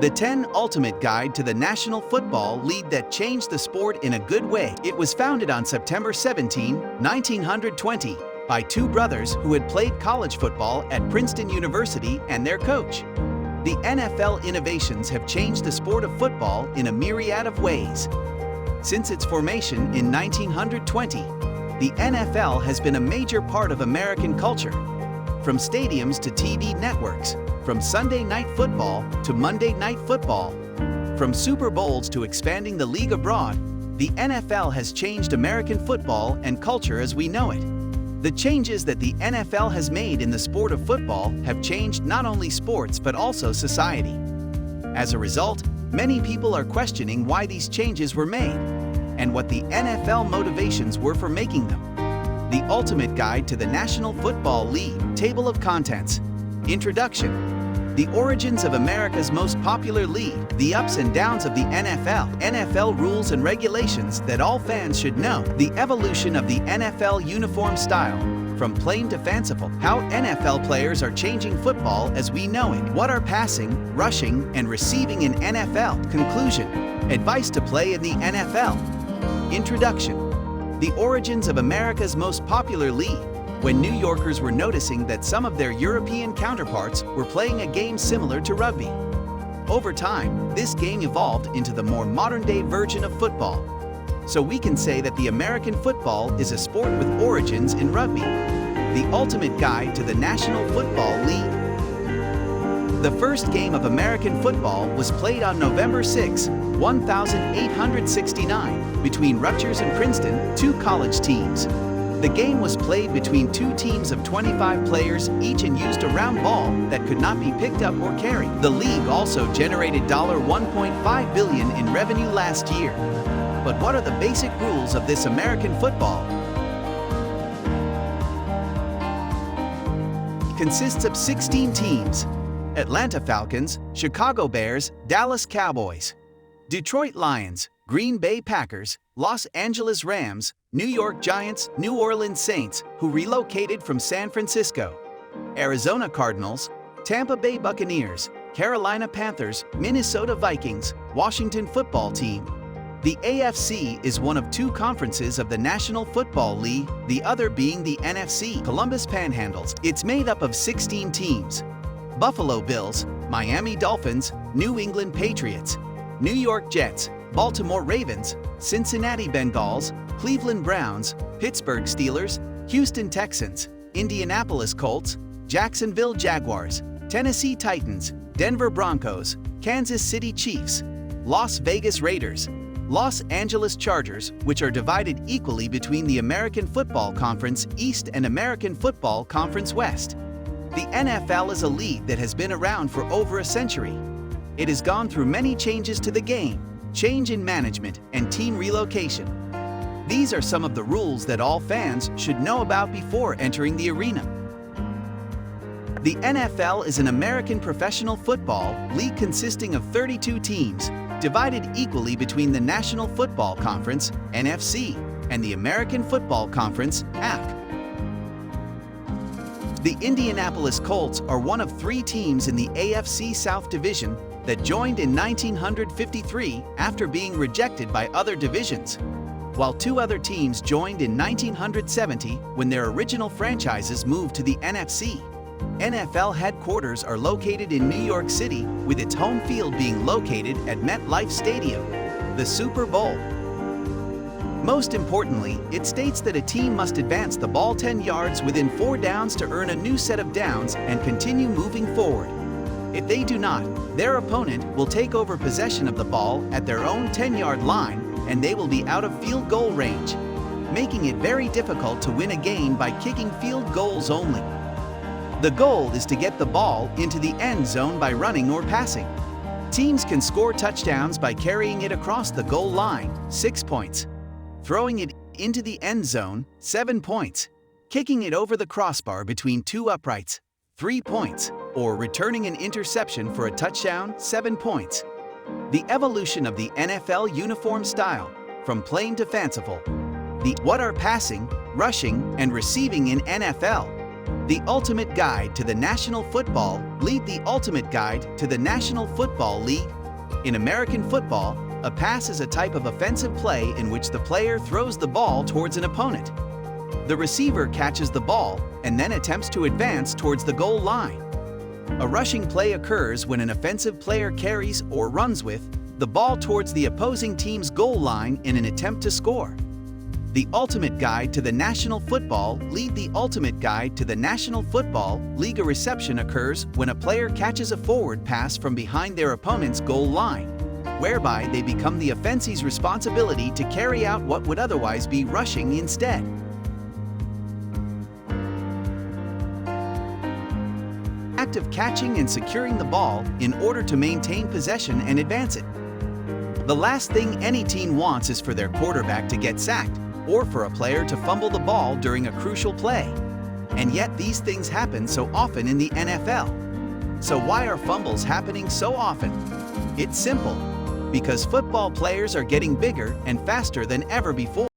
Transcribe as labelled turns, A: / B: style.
A: The 10 Ultimate Guide to the National Football League that changed the sport in a good way. It was founded on September 17, 1920, by two brothers who had played college football at Princeton University and their coach. The NFL innovations have changed the sport of football in a myriad of ways. Since its formation in 1920, the NFL has been a major part of American culture. From stadiums to TV networks, from Sunday Night Football to Monday Night Football, from Super Bowls to expanding the league abroad, the NFL has changed American football and culture as we know it. The changes that the NFL has made in the sport of football have changed not only sports but also society. As a result, many people are questioning why these changes were made and what the NFL motivations were for making them. The Ultimate Guide to the National Football League. Table of Contents. Introduction. The origins of America's most popular league, the ups and downs of the NFL rules and regulations that all fans should know, the evolution of the NFL uniform style, from plain to fanciful, how NFL players are changing football as we know it, what are passing, rushing, and receiving in NFL, conclusion, advice to play in the NFL. Introduction. The origins of America's most popular league. When New Yorkers were noticing that some of their European counterparts were playing a game similar to rugby. Over time, this game evolved into the more modern-day version of football. So we can say that the American football is a sport with origins in rugby. The Ultimate Guide to the National Football League. The first game of American football was played on November 6, 1869, between Rutgers and Princeton, two college teams. The game was played between two teams of 25 players each and used a round ball that could not be picked up or carried. The league also generated $1.5 billion in revenue last year. But what are the basic rules of this American football? It consists of 16 teams: Atlanta Falcons, Chicago Bears, Dallas Cowboys, Detroit Lions, Green Bay Packers, Los Angeles Rams, New York Giants, New Orleans Saints, who relocated from San Francisco, Arizona Cardinals, Tampa Bay Buccaneers, Carolina Panthers, Minnesota Vikings, Washington Football Team. The AFC is one of two conferences of the National Football League, the other being the NFC, Columbus Panhandles. It's made up of 16 teams: Buffalo Bills, Miami Dolphins, New England Patriots, New York Jets, Baltimore Ravens, Cincinnati Bengals, Cleveland Browns, Pittsburgh Steelers, Houston Texans, Indianapolis Colts, Jacksonville Jaguars, Tennessee Titans, Denver Broncos, Kansas City Chiefs, Las Vegas Raiders, Los Angeles Chargers, which are divided equally between the American Football Conference East and American Football Conference West. The NFL is a league that has been around for over a century. It has gone through many changes to the game, change in management, and team relocation. These are some of the rules that all fans should know about before entering the arena. The NFL is an American professional football league consisting of 32 teams, divided equally between the National Football Conference, NFC, and the American Football Conference, AC. The Indianapolis Colts are one of three teams in the AFC South Division that joined in 1953 after being rejected by other divisions, while two other teams joined in 1970 when their original franchises moved to the NFC. NFL headquarters are located in New York City, with its home field being located at MetLife Stadium. The Super Bowl. Most importantly, it states that a team must advance the ball 10 yards within 4 downs to earn a new set of downs and continue moving forward. If they do not, their opponent will take over possession of the ball at their own 10-yard line and they will be out of field goal range, making it very difficult to win a game by kicking field goals only. The goal is to get the ball into the end zone by running or passing. Teams can score touchdowns by carrying it across the goal line, 6 points, throwing it into the end zone, 7 points, kicking it over the crossbar between two uprights, 3 points, or returning an interception for a touchdown, 7 points. The evolution of the NFL uniform style, from plain to fanciful. What are passing, rushing, and receiving in NFL? The Ultimate Guide to the National Football League. The Ultimate Guide to the National Football League. In American football, a pass is a type of offensive play in which the player throws the ball towards an opponent. The receiver catches the ball and then attempts to advance towards the goal line. A rushing play occurs when an offensive player carries or runs with the ball towards the opposing team's goal line in an attempt to score. The Ultimate Guide to the National Football League. The Ultimate Guide to the National Football League. A reception occurs when a player catches a forward pass from behind their opponent's goal line, whereby they become the offense's responsibility to carry out what would otherwise be rushing instead. Act of catching and securing the ball in order to maintain possession and advance it. The last thing any team wants is for their quarterback to get sacked or for a player to fumble the ball during a crucial play. And yet these things happen so often in the NFL. So why are fumbles happening so often? It's simple. Because football players are getting bigger and faster than ever before.